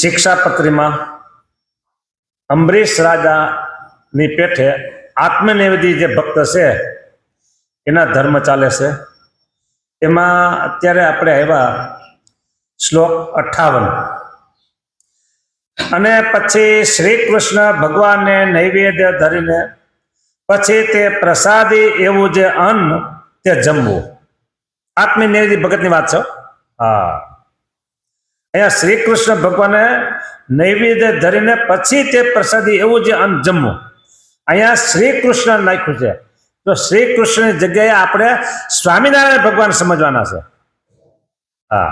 શિક્ષાપત્રીમાં અંબરીશ રાજાની પેઠે આત્મનિવેદી જે ભક્ત છે એના ધર્મ ચાલે છે. એમાં અત્યારે આપણે આવ્યા શ્લોક 58 અને પછી શ્રી કૃષ્ણ ભગવાનને નૈવેદ્ય ધરીને પછી તે પ્રસાદી એવું જે અન્ન તે જમવું. આત્મનિવેદી ભગતની વાત છે. હા, અહીંયા શ્રી કૃષ્ણ ભગવાને નૈવેદ્ય ધરીને પછી તે પ્રસાદી એવું જે અન્ન જમવું. અહીંયા શ્રી કૃષ્ણ નાખ્યું છે, તો શ્રી કૃષ્ણની જગ્યાએ આપણે સ્વામિનારાયણ ભગવાન સમજવાના છે. હા,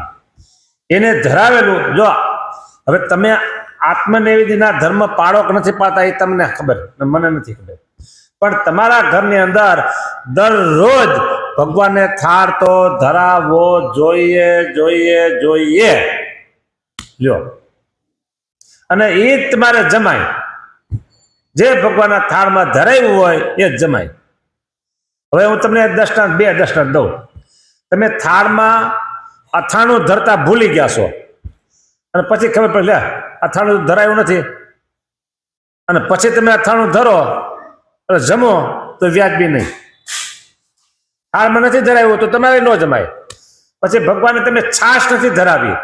એને ધરાવેલું. જો હવે તમે આત્મનિવેદીના ધર્મ પાળો કે નથી પાડતા એ તમને ખબર, મને નથી ખબર, પણ તમારા ઘરની અંદર દરરોજ ભગવાનને થાળ તો ધરાવવો જોઈએ જોઈએ જોઈએ. જો અને એ જ તમારે જમાય. જે ભગવાનના થાળમાં ધરાવ્યું હોય એ જ જમાય. હવે હું તમને બે દર્શનાર્થ દઉં. તમે થાળમાં અથાણું ધરતા ભૂલી ગયા છો અને પછી ખબર પડે લે અથાણું ધરાયું નથી, અને પછી તમે અથાણું ધરો અને જમો તો વ્યાજબી નહીં. થાળમાં નથી ધરાવ્યું તો તમારે ન જમાય. પછી ભગવાનને તમે છાશ નથી ધરાવી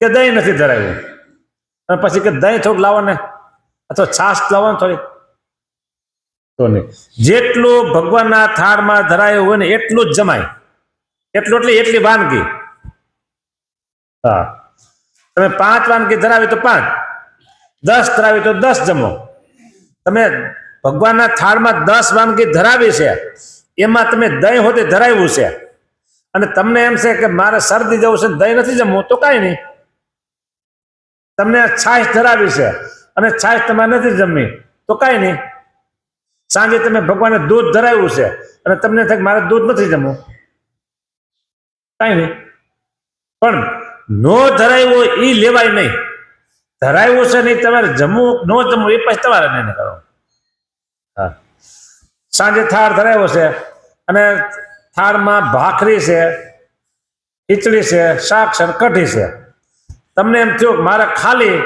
કે દહીં નથી ધરાવ્યું, અને પછી કે દહીં થોડુંક લાવો ને અથવા છાશ લાવો ને થોડીક, તો નહીં. જેટલું ભગવાનના થાળમાં ધરાયું હોય ને એટલું જ જમાય. એટલું એટલે એટલી વાનગી. હા, તમે 5 વાનગી ધરાવી તો 5, 10 ધરાવી તો 10 જમો. તમે ભગવાનના થાળમાં 10 વાનગી ધરાવી છે, એમાં તમે દહીં હોતે ધરાવ્યું છે, અને તમને એમ છે કે મારે શરદી જવું છે, દહીં નથી જમવું, તો કાંઈ નહીં. તમને છાશ ધરાવી છે અને છાશ તમારે નથી જમવી, તો કાંઈ નહીં. સાંજે તમે ભગવાનને દૂધ ધરાવ્યું છે અને તમને થાય મારે દૂધ નથી જમવું, કાંઈ નહીં. પણ નો ધરાવ્યું એ લેવાય નહીં. ધરાવ્યું છે નહીં, તમારે જમવું ન જમવું એ પછી તમારે નહીં કરો. હા, સાંજે થાળ ધરાવ્યો છે અને થાળમાં ભાખરી છે, ખીચડી છે, શાક છે, કઢી છે. તમને એમ થયું કે મારે ખાલી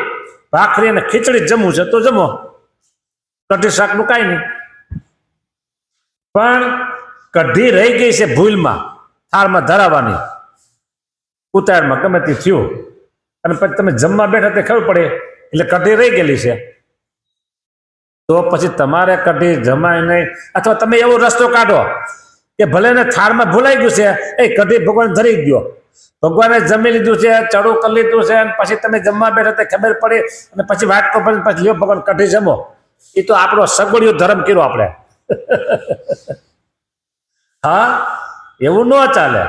ભાખરી અને ખીચડી જમવું છે, તો જમો. કઢી શાકનું કાંઈ નહીં. પણ કઢી રહી ગઈ છે ભૂલમાં થાળમાં ધરાવવાની, ઉતારમાં ગમે તે થયું, અને પછી તમે જમવા બેઠા તે ખબર પડે એટલે કઢી રહી ગયેલી છે, તો પછી તમારે કઢી જમાય નહીં. અથવા તમે એવો રસ્તો કાઢો કે ભલે ને થાળમાં ભૂલાઈ ગયું છે, એ કઢી ભગવાન ધરી ગયો, ભગવાને જમી લીધું છે, ચડું કરી લીધું છે, અને પછી તમે જમવા બેઠા તે ખબર પડે અને પછી વાટકો ભરીને પછી લ્યો ભગવાન કઢી જમો. એ તો આપણો સગવડિયો ધર્મ કર્યો આપણે. હા, એવું ન ચાલે.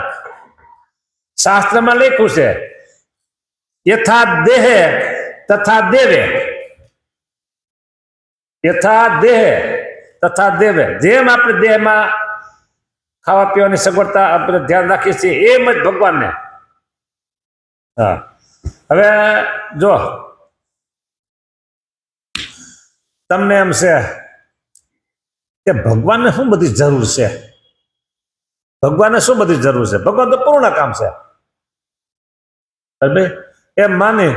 શાસ્ત્રમાં લખ્યું છે યથા દેહે તથા દેવે, યથા દેહે તથા દેવે. જેમ આપણે દેહમાં ખાવા પીવાની સગવડતા આપણે ધ્યાન રાખીએ છીએ એમ જ ભગવાનને. હા, હવે જો તમને એમ છે કે ભગવાનને શું બધી જરૂર છે, ભગવાનને શું બધી જરૂર છે, ભગવાન તો પૂર્ણ કામ છે. એમ માની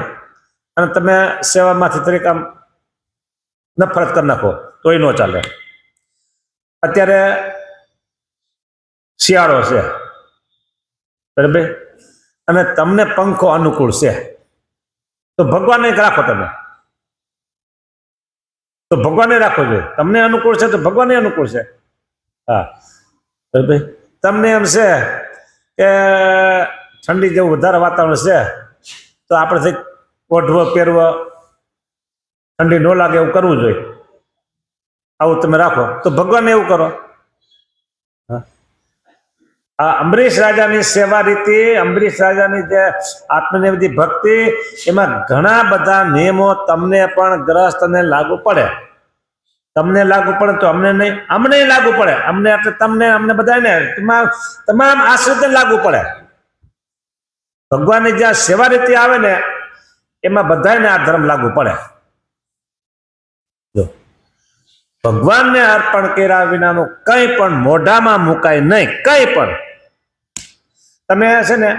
અને તમે સેવામાંથી તરીકે આમ નફરત કરી નાખો તો એ ન ચાલે. અત્યારે શિયાળો છે બરાબર, અને તમને પંખો અનુકૂળ છે, તો ભગવાનને રાખો. તમે તો ભગવાનને રાખો જોઈએ. તમને અનુકૂળ છે તો ભગવાનને અનુકૂળ છે. હા બરાબર. તમને એમ છે કે ઠંડી જેવું વધારે વાતાવરણ છે, તો આપણે ઓઢવો પહેરવો ઠંડી ન લાગે એવું કરવું જોઈએ. આવું તમે રાખો તો ભગવાનને એવું કરો. આ અંબરીશ રાજાની સેવા રીતિ, અંબરીશ રાજાની જે આત્મનિવેદી ભક્તિ, એમાં ઘણા બધા નિયમો તમને પણ ગ્રહસ્થને લાગુ પડે. તમને લાગુ પડે તો અમને નહીં, અમને લાગુ પડે, અમને એટલે તમને, અમને બધાને, તમામ આશ્રિતને લાગુ પડે. ભગવાનની જ્યાં સેવા રીતિ આવે ને એમાં બધાને આ ધર્મ લાગુ પડે. જો ભગવાનને અર્પણ કર્યા વિનાનું કંઈ પણ મોઢામાં મુકાય નહીં, કંઈ પણ. તમે છે ને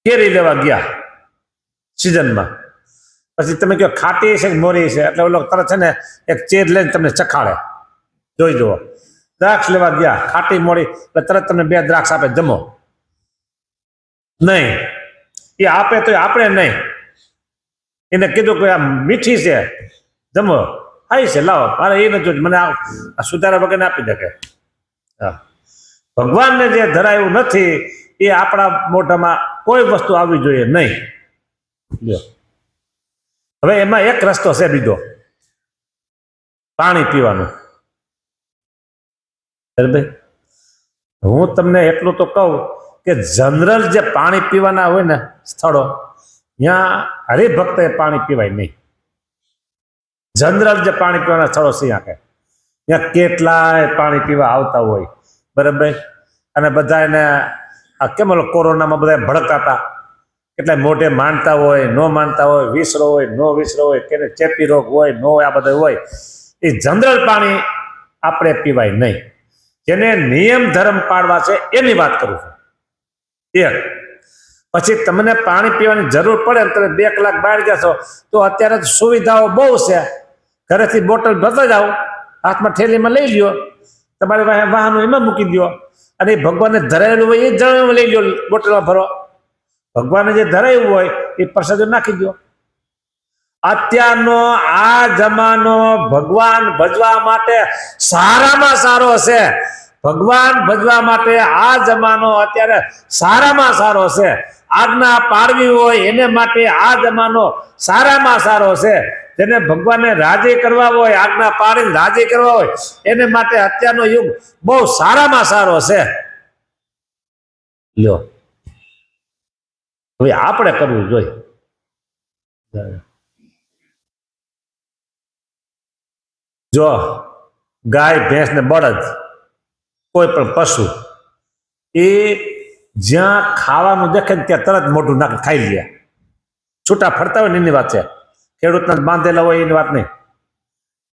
કેરી લેવા ગયા સિઝનમાં, પછી તમે કહો ખાટી છે કે મોરી છે, એટલે ઓલો તરત છે ને એક ચેર લઈને તમને ચખાડે, જોઈ જુઓ. દ્રાક્ષ લેવા ગયા ખાટી મોડી, એટલે તરત તમને 2 દ્રાક્ષ આપે, જમો. નહીં, એ આપે તો આપણે નહીં, એને કીધું કે આ મીઠી છે, જમો. હાઈ છે, લાવો, મારે એ નથી, મને આ સુધારા વગર આપી દે કે. હા, ભગવાનને જે ધરાયું નથી એ આપણા મોઢામાં કોઈ વસ્તુ આવવી જોઈએ નહીં. હવે એમાં એક રસ્તો છે બીજો, પાણી પીવાનું. બરાબર, હું તમને એટલું તો કહું કે જનરલ જે પાણી પીવાના હોય ને સ્થળો, ત્યાં હરિભક્ત પાણી પીવાય નહીં. જનરલ જે પાણી પીવાના સ્થળો છે ત્યાં કેટલાય પાણી પીવા આવતા હોય, બરાબર. અને બધા એને આ કેમ કોરોનામાં બધા ભડકાતા, કેટલાય મોઢે માનતા હોય, ન માનતા હોય, વિસરો હોય, નો વિસરો હોય, કે ચેપી રોગ હોય, નો હોય, આ બધા હોય. એ જનરલ પાણી આપણે પીવાય નહીં. જેને નિયમ ધર્મ પાડવા છે એની વાત કરું છું. એક પછી તમને પાણી પીવાની જરૂર પડે ને તમે 2 કલાક બહાર ગયા છો તો અત્યારે સુવિધાઓ બહુ છે. ઘરેથી બોટલ ભરતા જાઓ, હાથમાં થેલીમાં લઈ લ્યો, તમારે વાહનો એમાં મૂકી દો, અને એ ભગવાનને ધરાયેલું હોય એ જળ લઈ લો, બોટલમાં ભરો. ભગવાનને જે ધરાયું હોય એ પ્રસાદ નાખી દો. અત્યારનો આ જમાનો ભગવાન ભજવા માટે સારામાં સારો છે. ભગવાન ભજવા માટે આ જમાનો અત્યારે સારામાં સારો છે. આજ્ઞા પાડવી હોય એને માટે આ જમાનો સારામાં સારો છે. જેને ભગવાનને રાજી કરવા હોય, આજ્ઞા પાડીને રાજી કરવા હોય, એને માટે અત્યારનો યુગ બહુ સારામાં સારો છે. લ્યો, હવે આપણે કરવું જોઈએ. જો ગાય, ભેંસ ને બળદ, કોઈ પણ પશુ, એ જ્યાં ખાવાનું દેખે ને ત્યાં તરત મોઢું નાખી ખાઈ લે. છૂટા ફરતા હોય ને એની વાત છે, ખેડૂતના બાંધેલા હોય એની વાત નહીં.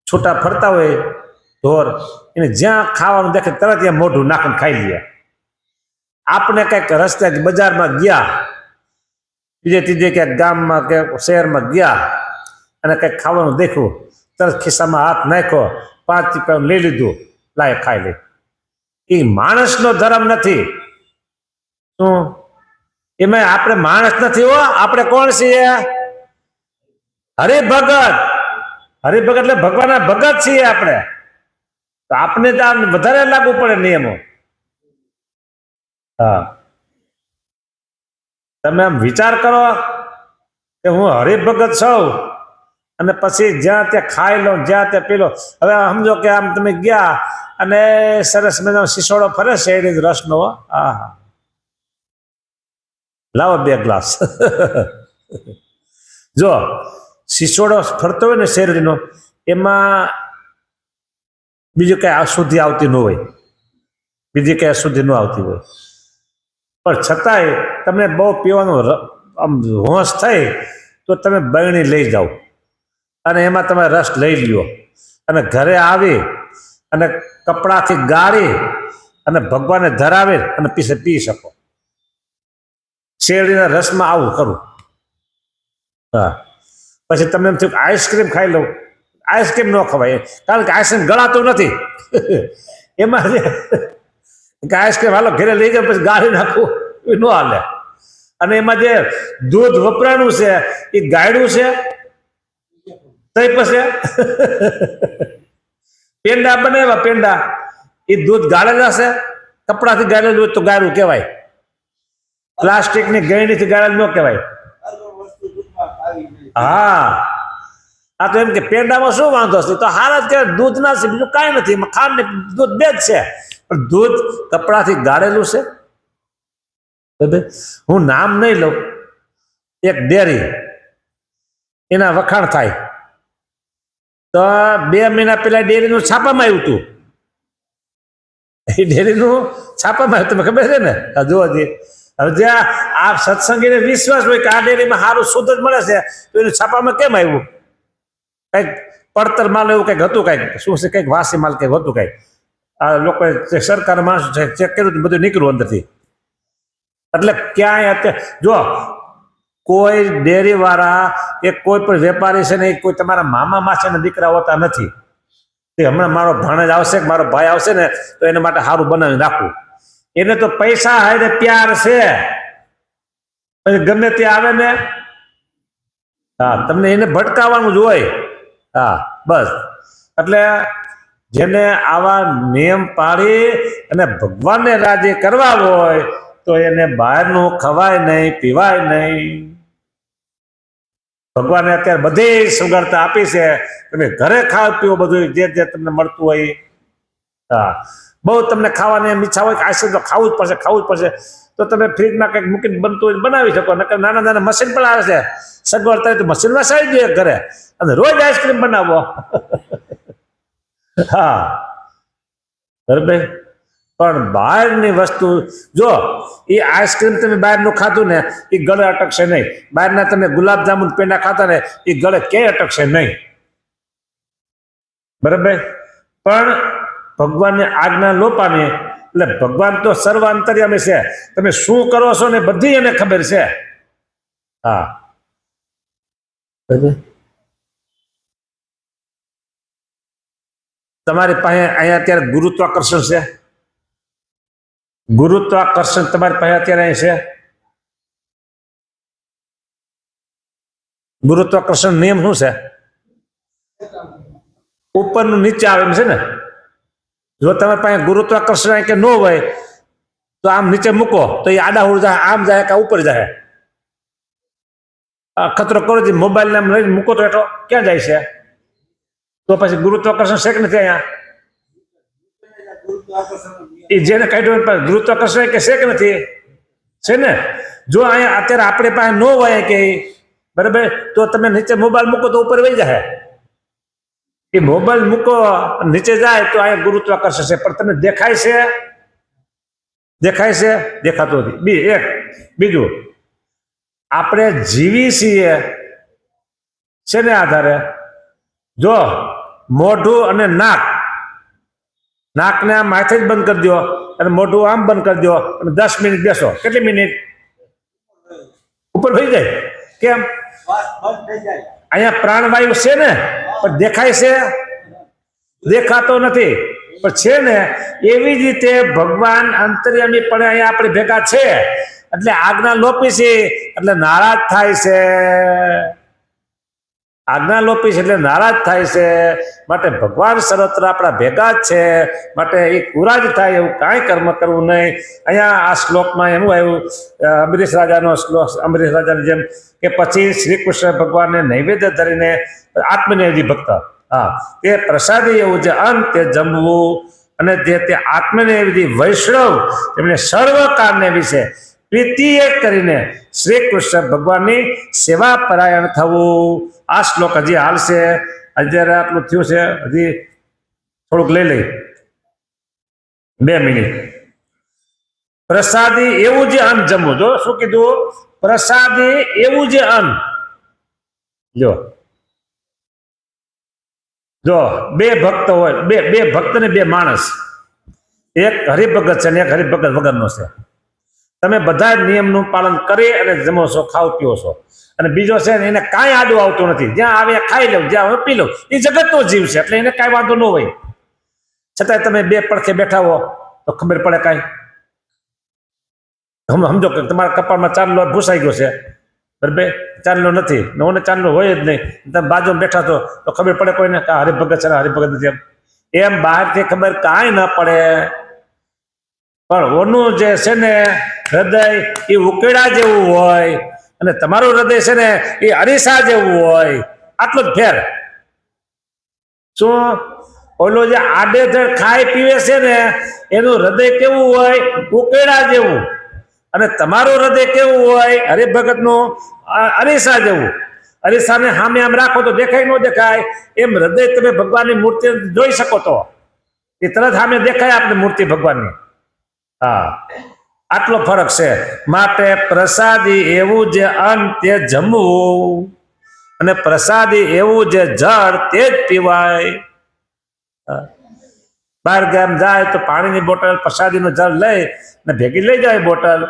છૂટા ફરતા હોય ઢોર, એને જ્યાં ખાવાનું દેખે તરત ત્યાં મોઢું નાખીને ખાઈ લે. આપણે કંઈક રસ્તે બજારમાં ગયા, બીજે ત્રીજે ક્યાંક ગામમાં કે શહેરમાં ગયા અને કંઈક ખાવાનું દેખ્યું, તરત ખિસ્સામાં હાથ નાખ્યો, 5 રૂપિયા લઈ લીધું, લાય ખાઈ લે. એ માણસનો ધર્મ નથી. શું એમાં આપણે માણસ નથી હો, આપણે કોણ છીએ? હરિભગત. હરિભગત એટલે ભગવાનના ભગત છીએ આપણે. તો આપણે તો આમ વધારે લાગુ પડે નિયમો. હા, તમે આમ વિચાર કરો કે હું હરિભગત છું અને પછી જ્યાં ત્યાં ખાઈ લો, જ્યાં ત્યાં પી લો. હવે સમજો કે આમ તમે ગયા અને સરસ મજાનો શિશોડો ફરે શેરડી રસનો, હા, લાવો 2 ગ્લાસ. જો શિશોડો ફરતો હોય ને શેરડીનો, એમાં બીજું કઈ અશુદ્ધિ આવતી ન હોય, બીજી કઈ અશુદ્ધિ ન આવતી હોય, પણ છતાંય તમને બહુ પીવાનું આમ હોશ થાય તો તમે બરણી લઈ જાઓ અને એમાં તમે રસ લઈ લ્યો અને ઘરે આવી અને કપડાથી ગાળી અને ભગવાનને ધરાવે અને પી શકો. શેરડીના રસમાં આવું કરું. હા, પછી તમે એમ થયું આઈસ્ક્રીમ ખાઈ લઉં. આઈસ્ક્રીમ ન ખવાય, કારણ કે આઈસ્ક્રીમ ગળાતું નથી. એમાં જે આઈસ્ક્રીમ હાલો ઘરે લઈ જાવ પછી ગાળી નાખવું એ ન હાલે. અને એમાં જે દૂધ વપરાનું છે એ ગાયડું છે, તઈ પછી પેંડા બનાવ્યા, પેંડા એ દૂધ ગાળેલા છે, કપડાથી ગાળેલું તો ગાયરું કહેવાય, પ્લાસ્ટિકની ગયણીથી ગાળેલું ન કહેવાય. હા, આ તો એમ કે પેંડામાં શું વાંધો છે, તો હાલ જ કહેવાય, દૂધ ના છે, બીજું કાંઈ નથી, એમાં ખાંડ ને દૂધ 2 જ છે, પણ દૂધ કપડાથી ગાળેલું છે. હું નામ નહીં લઉં, એક ડેરી, એના વખાણ થાય તો 2 મહિના પહેલા ડેરીનું છાપામાં આવ્યું હતું. એ ડેરીનું છાપામાં આવ્યું, તમને ખબર છે ને? જુઓ જી, હવે જ્યાં આ સત્સંગીને વિશ્વાસ હોય કે આ ડેરીમાં સારું શુદ્ધ જ મળે છે, તો એનું છાપામાં કેમ આવ્યું? કંઈક પડતર માલ એવું કંઈક હતું, કંઈક શું છે, કંઈક વાસી માલ કંઈક હતું, કંઈક આ લોકોએ સરકાર માણસો ચેક કર્યું બધું નીકળ્યું અંદરથી. એટલે ક્યાંય અત્યારે જો કોઈ ડેરી વાળા કે કોઈ પણ વેપારી છે ને એ કોઈ તમારા મામા માસીના દીકરા હોતા નથી. તે હમણાં મારો ભાણેજ આવશે કે મારો ભાઈ આવશે ને તો એના માટે સારું બનાવી રાખવું. એને તો પૈસા હારે પ્યાર છે, પછી ગમે તે આવે ને હા તમને એને ભટકાવવાનું જ હોય. હા બસ એટલે જેને આવા નિયમ પાડી અને ભગવાનને રાજી કરવા હોય તો એને બહારનું ખવાય નહીં, પીવાય નહીં. ભગવાને અત્યારે બધી સુગંધતા આપી છે, તમે ઘરે ખાવ પીવો બધું જે જે તમને મળતું હોય. હા બહુ તમને ખાવાની એમ ઈચ્છા હોય કે આઈસ્ક્રીમ તો ખાવું જ પડશે, ખાવું જ પડશે, તો તમે ફ્રીજમાં કંઈક મૂકીને બનતું હોય બનાવી શકો. નકર નાના નાના મશીન પણ આવે છે, સગવડ થાય તો મશીનમાં સારી જોઈએ ઘરે અને રોજ આઈસ્ક્રીમ બનાવો. હા બરાબર. પણ બહારની વસ્તુ જો એ આઈસ્ક્રીમ તમે બહારનું ખાધું ને એ ગળે અટકશે નહીં. બહારના તમે ગુલાબજાંબુ પેંડા ખાતા ને એ ગળે ક્યાંય અટકશે નહીં. બરાબર. પણ ભગવાનની આજ્ઞા લોપાની એટલે ભગવાન તો સર્વ અંતર્યામી છે. તમે શું કરો છો ને બધી એને ખબર છે. હા બરાબર. તમારી પાસે અહીંયા અત્યારે ગુરુત્વાકર્ષણ છે. ગુરુત્વાકર્ષણ તમારી પાસે અત્યારે અહીં છે. ગુરુત્વાકર્ષણ નિયમ શું છે? ઉપરનું નીચે આવે એમ છે ને. જો તમારી પાસે ગુરુત્વાકર્ષણ કે ન હોય તો આમ નીચે મૂકો તો એ આડાહુડ જાય, આમ જાય કે ઉપર જાય. ખતરો કરો મોબાઈલ નામ લઈને મૂકો તો એટલો ક્યાં જાય છે? તો પછી ગુરુત્વાકર્ષણ છે કે નથી અહીંયા? એ જેને કાઢ્યું ગુરુત્વાકર્ષણ કે છે કે નથી? છે ને. જો અહીંયા અત્યારે આપણે પાસે ન હોય કે બરાબર તો તમે નીચે મોબાઈલ મૂકો તો ઉપર વહી જાય. એ મોબાઈલ મૂકો નીચે જાય તો અહીંયા ગુરુત્વાકર્ષણ છે, પણ તમને દેખાય છે? દેખાય છે? દેખાતો નથી. બીજું આપણે જીવી છીએ છે ને આધારે. જો મોઢું અને નાકને આમ માથે જ બંધ કરી દો અને મોઢું આમ બંધ કરી દો અને 10 મિનિટ બેસો. કેટલી મિનિટ? ઉપર થઈ જાય. કેમ? અહીંયા પ્રાણવાયુ છે ને પણ દેખાય છે? દેખાતો નથી. પણ છે ને એવી જ રીતે ભગવાન અંતર્યામી પણ અહીંયા આપણે ભેગા છે એટલે આજ્ઞા લોપી છે એટલે નારાજ થાય છે. આજ્ઞા લોપી છે એટલે નારાજ થાય છે. માટે ભગવાન સર્વત્ર આપણા ભેગા જ છે. માટે એ કુરાજ થાય એવું કાંઈ કર્મ કરવું નહીં. અહીંયા આ શ્લોકમાં એનું આવ્યું અમરીશ રાજાનો શ્લોક, અમરીશ રાજાની જેમ કે પછી શ્રી કૃષ્ણ ભગવાનને નૈવેદ્ય ધરીને આત્મનિવેદી ભક્ત, હા તે પ્રસાદી એવું જે અન્ન તે જમવું અને જે તે આત્મનિવેદી વૈષ્ણવ તેમને સર્વ કામને વિશે પ્રીતિ એક કરીને શ્રી કૃષ્ણ ભગવાનની સેવા પરાયણ થવું. આ શ્લોક હજી હાલશે. અત્યારે આટલું થયું છે, હજી થોડુંક લઈ 2 મિનિટ. પ્રસાદી એવું જે અન્ન જમવું. જો શું કીધું? પ્રસાદી એવું જે અન્ન. જો 2 ભક્ત હોય, બે ભક્ત ને 2 માણસ, એક હરિભગત છે ને એક હરિભગત વગરનો છે. તમે બધા નિયમનું પાલન કરી અને જમો છો, ખાવ પીવો છો. અને બીજો છે ને એને કાંઈ આડું આવતું નથી. જ્યાં આવે ખાઈ લો, જ્યાં આવે પી લો. એ જગતનો જીવ છે એટલે એને કાંઈ વાંધો ન હોય. છતાંય તમે 2 પડખે બેઠા હો તો ખબર પડે કાંઈ? સમજો કે તમારા કપાળમાં ચાંદલો ભૂસાઈ ગયો છે, બરાબર? ચાંદલો નથી, નવો ચાંદલો હોય જ નહીં. તમે બાજુમાં બેઠા છો તો ખબર પડે કોઈને કે હરિભગત છે ને હરિભગત નથી? એમ બહારથી ખબર કાંઈ ન પડે. પણ ઓનું જે છે ને હૃદય એ ઉકેડા જેવું હોય અને તમારું હૃદય છે ને એ અરીસા જેવું હોય. આટલો જ ફેર. શું? ઓલો જે આડેધડ ખાઈ પીવે છે ને એનું હૃદય કેવું હોય? ઉકેડા જેવું. અને તમારું હૃદય કેવું હોય? હરિભગતનું અરીસા જેવું. અરીસાને સામે આમ રાખો તો દેખાય ન દેખાય? એમ હૃદય તમે ભગવાનની મૂર્તિ જોઈ શકો તો એ તરત સામે દેખાય આપણી મૂર્તિ ભગવાનની. હા આટલો ફરક છે. માટે પ્રસાદી એવું જે અન્ન તે જમવું અને પ્રસાદી એવું જે જળ તે જ પીવાય. બહાર ગામ જાય તો પાણીની બોટલ પ્રસાદીનું જળ લઈ ને ભેગી લઈ જાય બોટલ.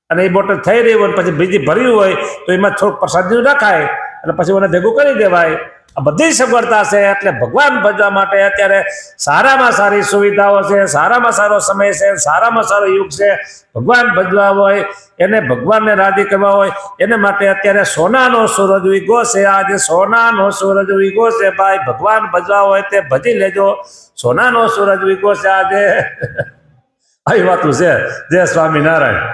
અને એ બોટલ થઈ રહી હોય પછી બીજી ભર્યું હોય તો એમાં થોડુંક પ્રસાદીનું રખાય અને પછી મને ભેગું કરી દેવાય. આ બધી સગવડતા છે. એટલે ભગવાન ભજવા માટે અત્યારે સારામાં સારી સુવિધાઓ છે, સારામાં સારો સમય છે, સારામાં સારો યુગ છે. ભગવાન ભજવા હોય, એને ભગવાનને રાજી કરવા હોય, એને માટે અત્યારે સોનાનો સૂરજ ઉગ્યો છે. આજે સોનાનો સૂરજ ઉગ્યો છે ભાઈ. ભગવાન ભજવા હોય તે ભજી લેજો. સોનાનો સૂરજ ઉગ્યો છે આજે. આવી વાતું છે. જય સ્વામિનારાયણ.